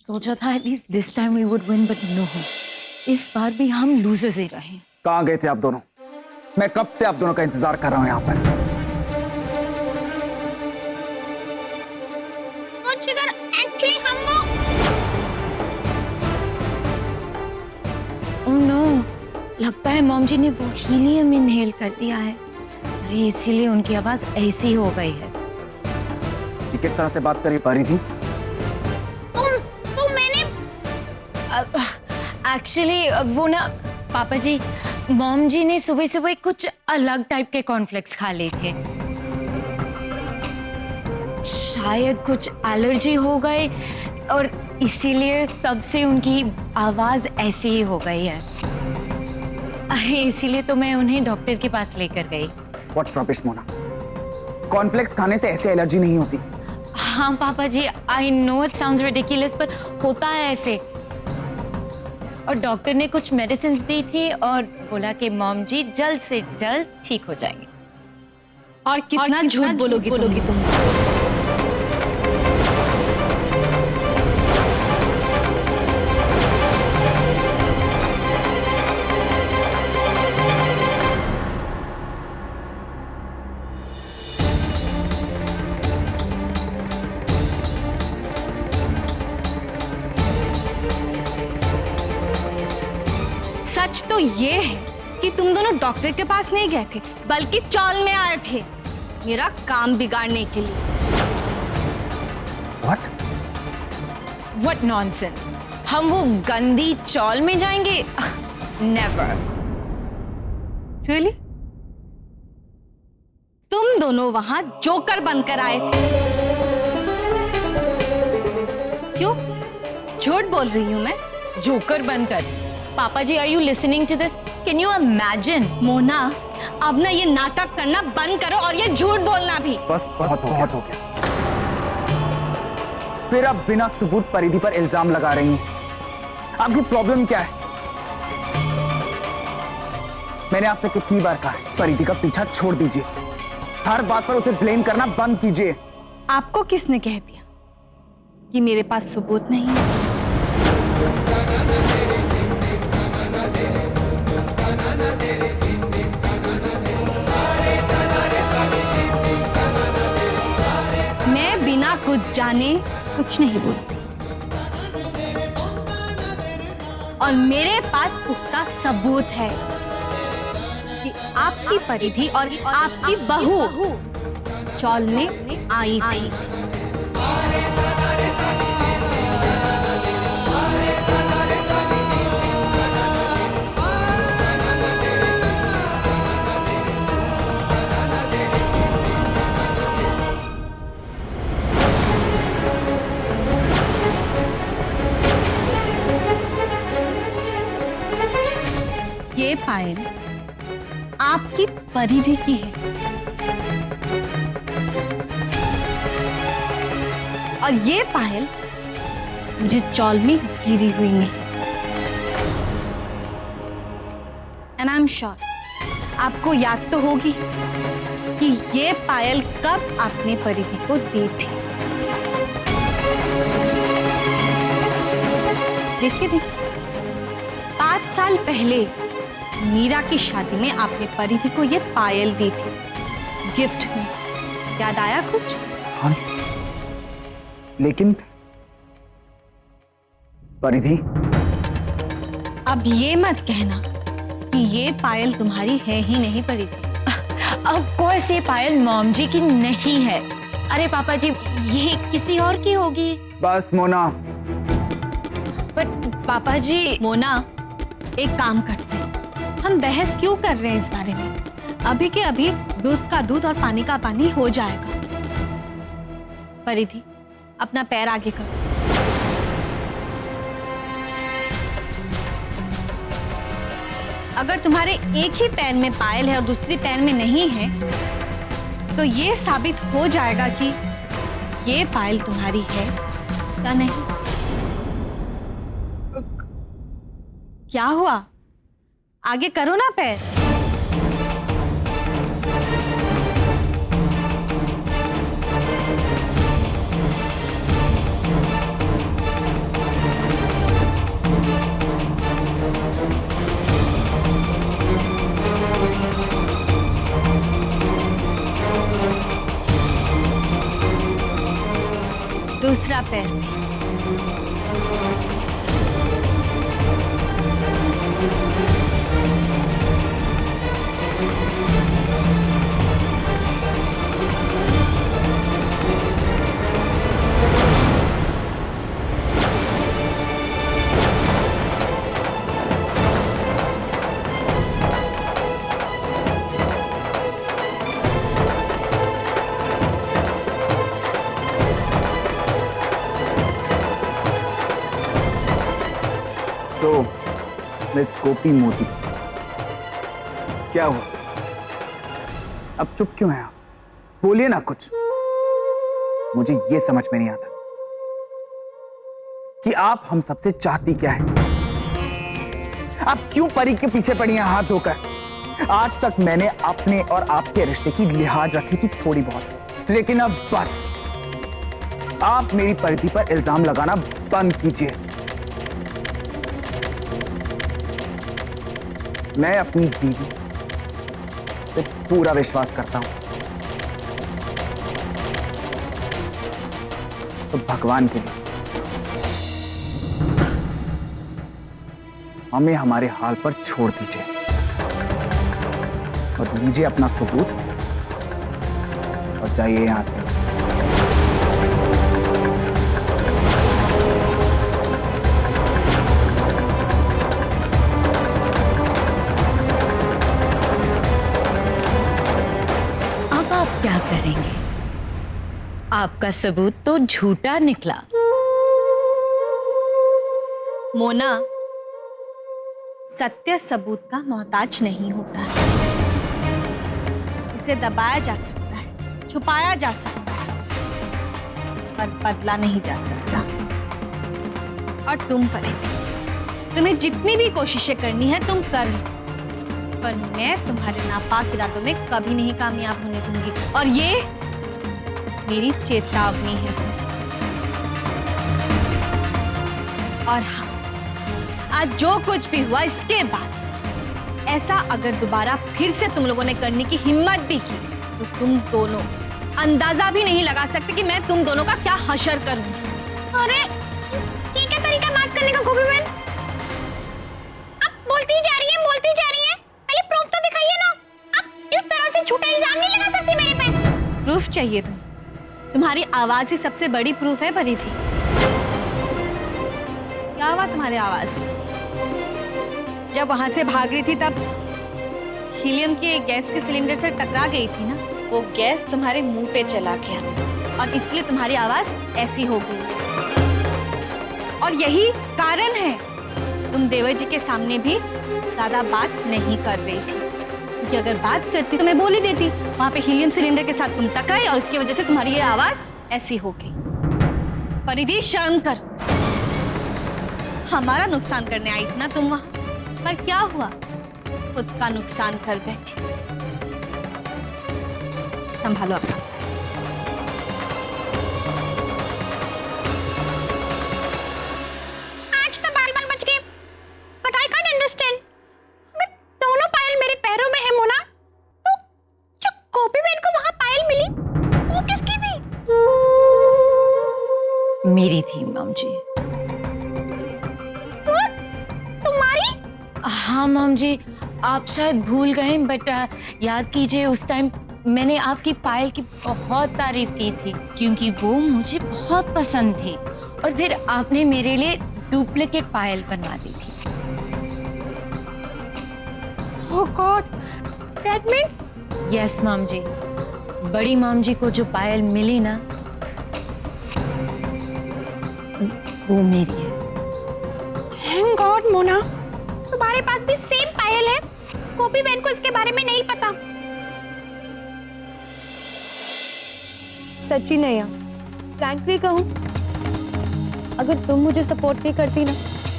सोचा था at least this time we would win, but no, इस बार भी हम लूजर्स ही रहे। कहाँ गए थे आप दोनों? मैं कब से आप दोनों का इंतजार कर रहा हूँ यहाँ पर। एक्चुअली हम ओह नो, लगता है मॉम जी ने वो हीलियम इनहेल कर दिया है। अरे इसीलिए उनकी आवाज ऐसी हो गई है। ये किस तरह से बात करी पा रही थी? तो मैंने एक्चुअली वो ना पापा जी, मॉम जी ने सुबह सुबह कुछ अलग टाइप के कॉर्नफ्लेक्स खा लिए थे। शायद कुछ एलर्जी हो गए और इसीलिए तब से उनकी आवाज ऐसी ही हो गई है। अरे इसीलिए तो मैं उन्हें डॉक्टर के पास लेकर गई। What rubbish, Mona. कॉर्नफ्लेक्स खाने से ऐसे एलर्जी नहीं होती। हाँ पापा जी, I know it sounds ridiculous, पर होता है ऐसे। और डॉक्टर ने कुछ मेडिसिन दी थी और बोला कि मॉम जी जल्द से जल्द ठीक हो जाएंगे। और कितना झूठ बोलोगी तुम? सच तो ये है कि तुम दोनों डॉक्टर के पास नहीं गए थे, बल्कि चौल में आए थे मेरा काम बिगाड़ने के लिए। What? What nonsense! हम वो गंदी चौल में जाएंगे? Never! Really? तुम दोनों वहां जोकर बनकर आए थे। क्यों? झूठ बोल रही हूं मैं? जोकर बनकर? पापा जी, are you listening to this? Can you imagine? Mona, अब ना ये नाटक करना बंद करो और ये झूठ बोलना भी। बस बहुत हो गया। फिर आप बिना सबूत परिधि पर इल्जाम लगा रही हैं। आपकी प्रॉब्लम क्या है? मैंने आपसे कितनी बार कहा है, परिधि का पीछा छोड़ दीजिए। हर बात पर उसे ब्लेम करना बंद कीजिए। आपको किसने कह दिया कि मेरे पास सबूत नहीं है? मैं बिना कुछ जाने कुछ नहीं बोलती और मेरे पास पुख्ता सबूत है कि आपकी परिधि और आपकी बहू चौल में आई थी। ये पायल आपकी परिधि की है और ये पायल मुझे चौल में गिरी हुई नहीं। एंड आई एम श्योर आपको याद तो होगी कि ये पायल कब आपने परिधि को दी थी। देखिए 5 साल पहले मीरा की शादी में आपने परिधि को ये पायल दी थी गिफ्ट में। याद आया कुछ? हाँ, लेकिन परिधि, अब ये मत कहना कि ये पायल तुम्हारी है ही नहीं परिधि। ऑफ कोर्स ये पायल मॉम जी की नहीं है। अरे पापा जी, ये किसी और की होगी। बस मोना। बट पापा जी। मोना, एक काम करते हैं, हम बहस क्यों कर रहे हैं इस बारे में? अभी के अभी दूध का दूध और पानी का पानी हो जाएगा। परिधि, अपना पैर आगे करो। अगर तुम्हारे एक ही पैर में पायल है और दूसरी पैर में नहीं है, तो ये साबित हो जाएगा कि ये पायल तुम्हारी है या नहीं। क्या हुआ? आगे करो ना पैर। पैर में। तो मिस गोपी मोदी, क्या हुआ? अब चुप क्यों हैं आप? बोलिए ना कुछ। मुझे ये समझ में नहीं आता कि आप हम सबसे चाहती क्या है। आप क्यों परी के पीछे पड़ी हैं हाथ धोकर? आज तक मैंने अपने और आपके रिश्ते की लिहाज रखी थी थोड़ी बहुत, लेकिन अब बस। आप मेरी परिधि पर इल्जाम लगाना बंद कीजिए। मैं अपनी बीवी पे पूरा विश्वास करता हूं, तो भगवान के लिए हमें हमारे हाल पर छोड़ दीजिए और लीजिए अपना सबूत और जाइए यहां से। अब आप क्या करेंगे? आपका सबूत तो झूठा निकला। मोना, सत्य सबूत का मोहताज नहीं होता है। इसे दबाया जा सकता है, छुपाया जा सकता है, पर बदला नहीं जा सकता। और तुम करेंगे, तुम्हें जितनी भी कोशिशें करनी है तुम कर लो, पर मैं तुम्हारे नापाक इरादों में कभी नहीं कामयाब होने दूंगी। और ये मेरी चेतावनी है। और हाँ, आज जो कुछ भी हुआ, इसके बाद ऐसा अगर दोबारा फिर से तुम लोगों ने करने की हिम्मत भी की, तो तुम दोनों अंदाजा भी नहीं लगा सकते कि मैं तुम दोनों का क्या हशर करूंगी। अरे ये क्या तरीका बात करने का गोपी बहन? आप बोलती जा रही है, बोलती जा रही है। पहले प्रूफ तो दिखाइए ना। आप इस तरह से झूठा इल्जाम नहीं लगा सकती मेरे पे। प्रूफ चाहिए तुम्हारी आवाज ही सबसे बड़ी प्रूफ है परिधि। क्या हुआ तुम्हारी आवाज? जब वहां से भाग रही थी तब हीलियम के गैस के सिलेंडर से टकरा गई थी ना, वो गैस तुम्हारे मुंह पे चला गया और इसलिए तुम्हारी आवाज ऐसी हो गई। और यही कारण है तुम देवर जी के सामने भी ज्यादा बात नहीं कर रही थी, क्योंकि अगर बात करती तो मैं बोल ही देती। वहां पे हीलियम सिलेंडर के साथ तुम टकराए और इसकी वजह से तुम्हारी ये आवाज ऐसी हो गई। परिधि, शर्म कर। हमारा नुकसान करने आई थी ना तुम वहां, पर क्या हुआ? खुद का नुकसान कर बैठी। संभालो अपना। आज तो बाल बाल बच गए, बट आई कांट अंडरस्टैंड। अगर दोनों पायल मेरे पैरों में है मोना, तो जो गोपी बहन को वहां पायल मिली, वो किसकी थी? मेरी थी मॉम जी। वो तुम्हारी? हाँ मॉम जी, आप शायद भूल गए, बट याद कीजिए उस टाइम मैंने आपकी पायल की बहुत तारीफ की थी, क्योंकि वो मुझे बहुत पसंद थी। और फिर आपने मेरे लिए डुप्लीकेट पायल बनवा दी थी। Oh god, that means yes mom जी, बड़ी मॉम जी को जो पायल मिली ना, वो मेरी है। थैंक गॉड मोना, तुम्हारे पास भी सेम पायल है। गोपी बहन को इसके बारे में नहीं पता। सच्ची नैया, फ्रैंकली कहूं, अगर तुम मुझे सपोर्ट नहीं करती ना,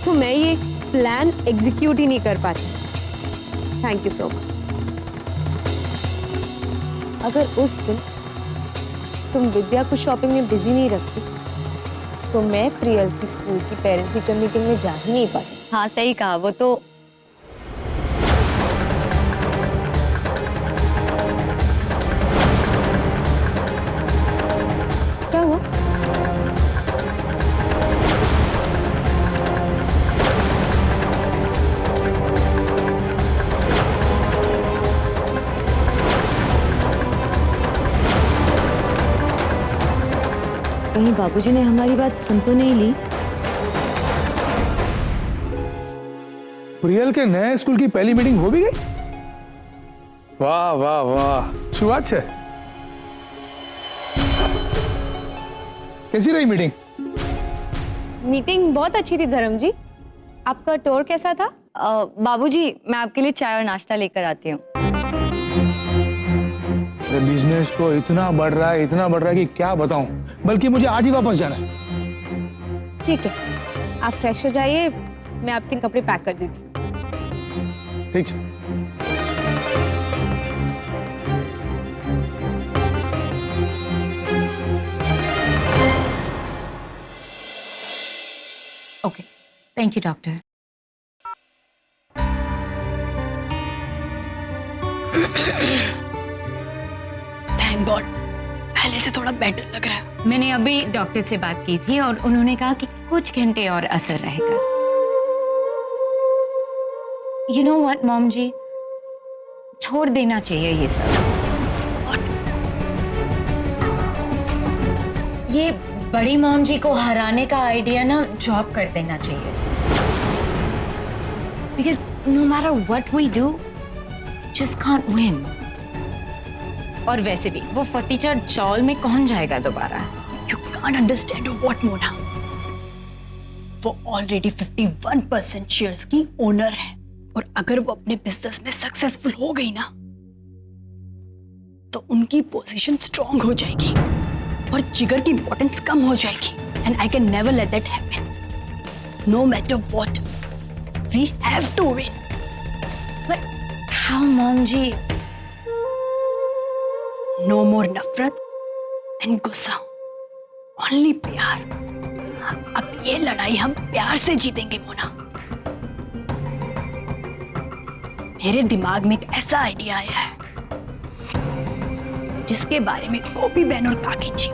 तो मैं ये प्लान एग्जीक्यूट ही नहीं कर पाती। Thank you so much. अगर उस दिन तुम विद्या को शॉपिंग में बिजी नहीं रखती, तो मैं प्रियल की स्कूल की पेरेंट्स टीचर मीटिंग में जा ही नहीं पाती। हाँ सही कहा, वो तो क्या हुआ? कहीं बाबूजी ने हमारी बात सुन तो नहीं ली? प्रियल के नए स्कूल की पहली मीटिंग हो भी गई? वाह वाह वाह, शुरुआत है। कैसी रही मीटिंग? मीटिंग बहुत अच्छी थी धर्म जी। आपका टूर कैसा था? बाबूजी, मैं आपके लिए चाय और नाश्ता लेकर आती हूँ। बिजनेस तो इतना बढ़ रहा है कि क्या बताऊं, बल्कि मुझे आज ही वापस जाना है। ठीक है, आप फ्रेश हो जाइए, मैं आपके कपड़े पैक कर देती हूँ। ठीक है। Okay, thank you doctor. Thank God, पहले से थोड़ा बेटर लग रहा है। मैंने अभी डॉक्टर से बात की थी और उन्होंने कहा कि कुछ घंटे और असर रहेगा। यू नो व्हाट मॉम जी, छोड़ देना चाहिए ये सब। ये बड़ी मॉम जी को हराने का आइडिया ना ड्रॉप कर देना चाहिए। Because no matter what we do, just can't win. और वैसे भी वो फटीचर चौल में कौन जाएगा दोबारा? You can't understand what, Mona. वो ऑलरेडी 51% शेयर्स की ओनर है, और अगर वो अपने बिजनेस में सक्सेसफुल हो गई ना, तो उनकी पोजीशन स्ट्रांग हो जाएगी और जिगर की इंपॉर्टेंस कम हो जाएगी। And I can never let that happen. No matter what, we have to win. But how mom जी? नो मोर नफरत एंड गुस्सा, ओनली प्यार। अब ये लड़ाई हम प्यार से जीतेंगे मोना। मेरे दिमाग में एक ऐसा आइडिया आया है जिसके बारे में गोपी बहन और काकी जी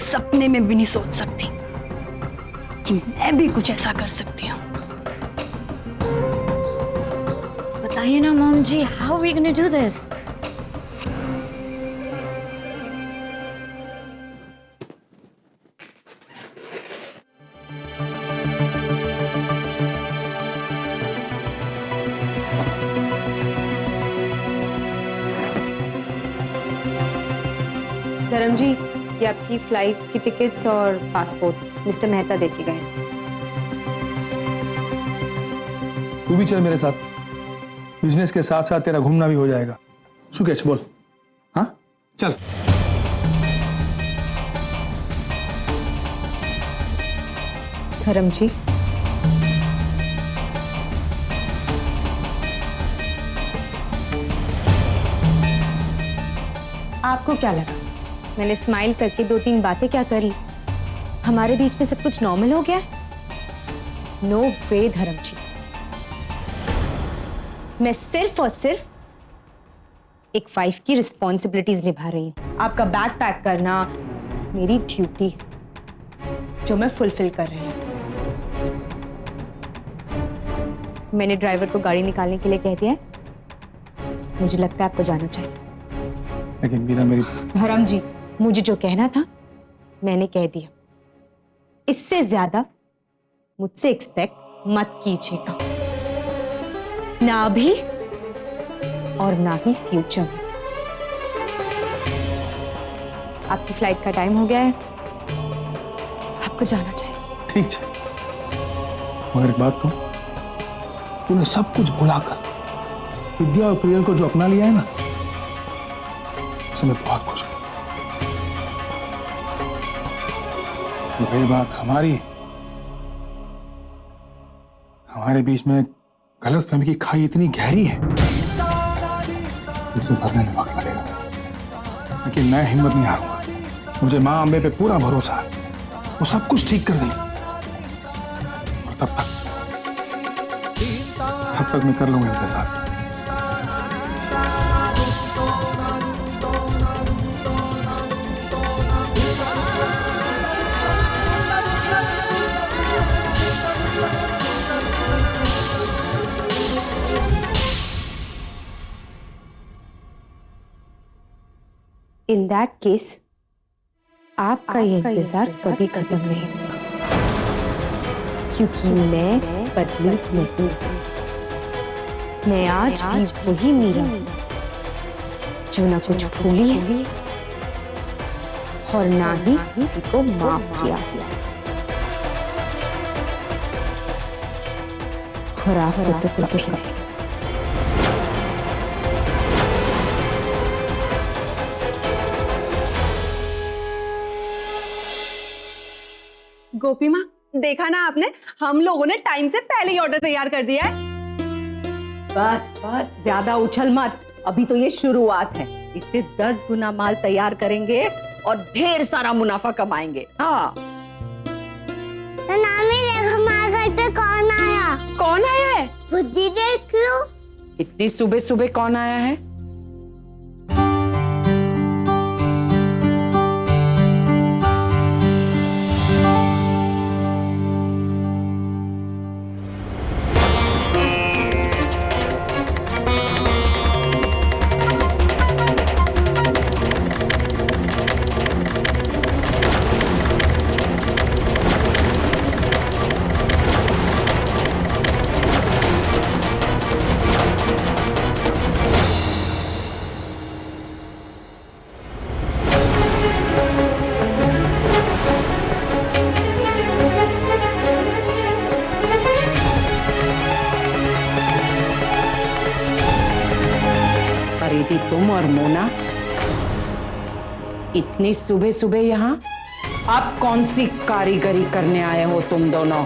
सपने में भी नहीं सोच सकती कि मैं भी कुछ ऐसा कर सकती हूँ। बताइए ना mom ji, how we gonna do this? Dharam ji, ये आपकी फ्लाइट की टिकट्स और पासपोर्ट मिस्टर मेहता दे के गए। तू भी चल मेरे साथ, बिजनेस के साथ साथ तेरा घूमना भी हो जाएगा। सुकेश बोल। हाँ चल। धर्म जी, आपको क्या लगा मैंने स्माइल करके 2-3 बातें क्या करी? हमारे बीच में सब कुछ नॉर्मल हो गया? नो वे धर्म जी, मैं सिर्फ और सिर्फ एक वाइफ की रिस्पॉन्सिबिलिटीज निभा रही हूं। आपका बैग पैक करना मेरी ड्यूटी है जो मैं फुलफिल कर रही हूं। मैंने ड्राइवर को गाड़ी निकालने के लिए कह दिया है। मुझे लगता है आपको जाना चाहिए। लेकिन बीना मेरी। धर्म जी, मुझे जो कहना था मैंने कह दिया। इससे ज्यादा मुझसे एक्सपेक्ट मत कीजिएगा, ना अभी और ना ही फ्यूचर में। आपकी फ्लाइट का टाइम हो गया है, आपको जाना चाहिए। ठीक है, मगर एक बात कहूं, तूने सब कुछ भुलाकर विद्या और प्रियल को जो अपना लिया है ना, उससे मैं बहुत खुश हूं। तो ये बात हमारे बीच में गलतफहमी की खाई इतनी गहरी है, इसे भरने में वक्त लगेगा। लेकिन मैं हिम्मत नहीं हारूंगा। मुझे मां अंबे पे पूरा भरोसा है, वो सब कुछ ठीक कर देगी। और तब तक मैं कर लूंगा इंतजार। In that case, आपका ये इंतजार कभी खत्म नहीं होगा, क्योंकि मैं बदली नहीं। मैं आज भी वही मीरा हूं, जो ना कुछ भूली है और ना ही किसी को माफ किया। और आपको तो कभी नहीं। गोपी माँ, देखा ना आपने, हम लोगों ने टाइम से पहले ही ऑर्डर तैयार कर दिया है। बस बस ज्यादा उछल मत, अभी तो ये शुरुआत है। इससे 10 गुना माल तैयार करेंगे और ढेर सारा मुनाफा कमाएंगे। हाँ। तो नामी देख, हमारे घर पे कौन आया? कौन आया है? बुद्धि देख लो। इतनी सुबह सुबह कौन आया है? परिधि, तुम और मोना इतनी सुबह सुबह यहाँ? अब कौन सी कारीगरी करने आए हो तुम दोनों?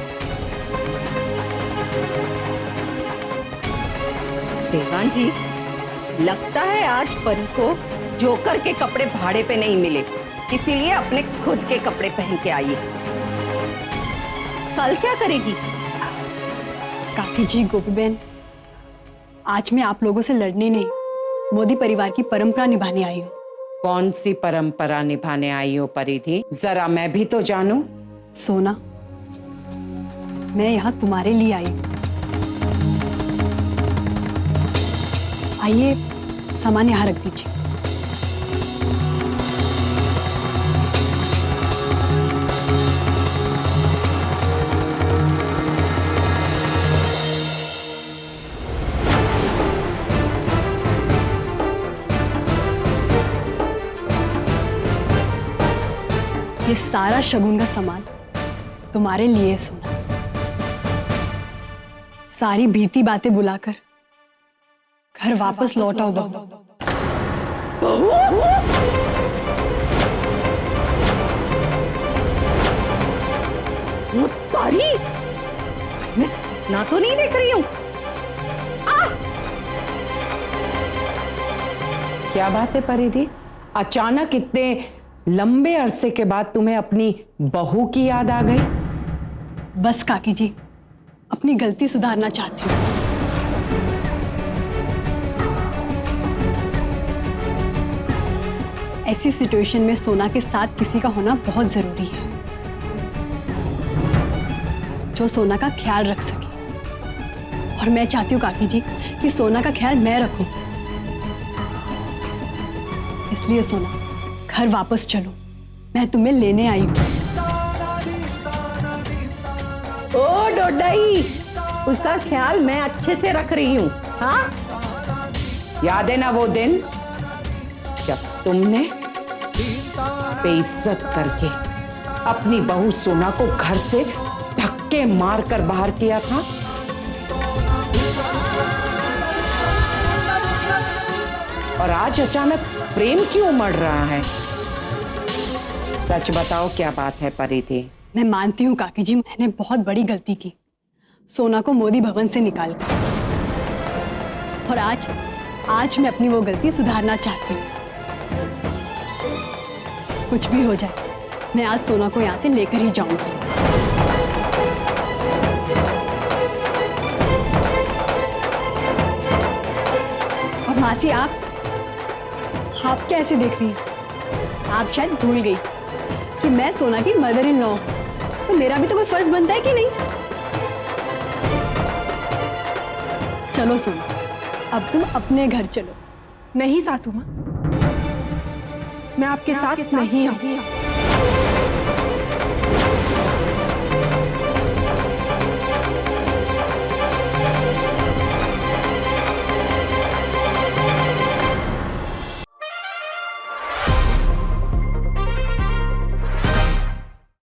देवान जी, लगता है आज परी को जोकर के कपड़े भाड़े पे नहीं मिले, इसीलिए अपने खुद के कपड़े पहन के आई है। कल क्या करेगी? काकी जी, गोपी बहन, आज मैं आप लोगों से लड़ने नहीं, मोदी परिवार की परंपरा निभाने आई हूँ। कौन सी परंपरा निभाने आई हो परिधि? जरा मैं भी तो जानूं। सोना, मैं यहाँ तुम्हारे लिए आई हूँ। आइए, सामान यहाँ रख दीजिए। ये सारा शगुन का सामान तुम्हारे लिए सोना। सारी बीती बातें बुलाकर घर वापस लौट आओ बहू। परी, मैं सपना तो नहीं देख रही हूँ? क्या बात है परिधि? अचानक इतने लंबे अरसे के बाद तुम्हें अपनी बहू की याद आ गई? बस काकी जी, अपनी गलती सुधारना चाहती हूँ। ऐसी सिचुएशन में सोना के साथ किसी का होना बहुत जरूरी है, जो सोना का ख्याल रख सके। और मैं चाहती हूँ काकी जी कि सोना का ख्याल मैं रखूं। इसलिए सोना, घर वापस चलो, मैं तुम्हें लेने आई हूँ। ओ डोडाई, उसका ख्याल मैं अच्छे से रख रही हूँ। हाँ, याद है ना वो दिन जब तुमने बेइज्जत करके अपनी बहू सोना को घर से धक्के मार कर बाहर किया था? और आज अचानक प्रेम क्यों उमड़ रहा है? सच बताओ, क्या बात है परिधि? मैं मानती हूँ काकी जी, मैंने बहुत बड़ी गलती की, सोना को मोदी भवन से निकाल कर। और आज मैं अपनी वो गलती सुधारना चाहती हूँ। कुछ भी हो जाए, मैं आज सोना को यहाँ से लेकर ही जाऊंगी। और मासी, आप कैसे देख रही हैं? आप शायद भूल गई कि मैं सोना की मदर इन लॉ, तो मेरा भी तो कोई फर्ज बनता है कि नहीं? चलो सोना, अब तुम अपने घर चलो। नहीं सासू माँ, मैं आपके साथ नहीं आऊंगी। है।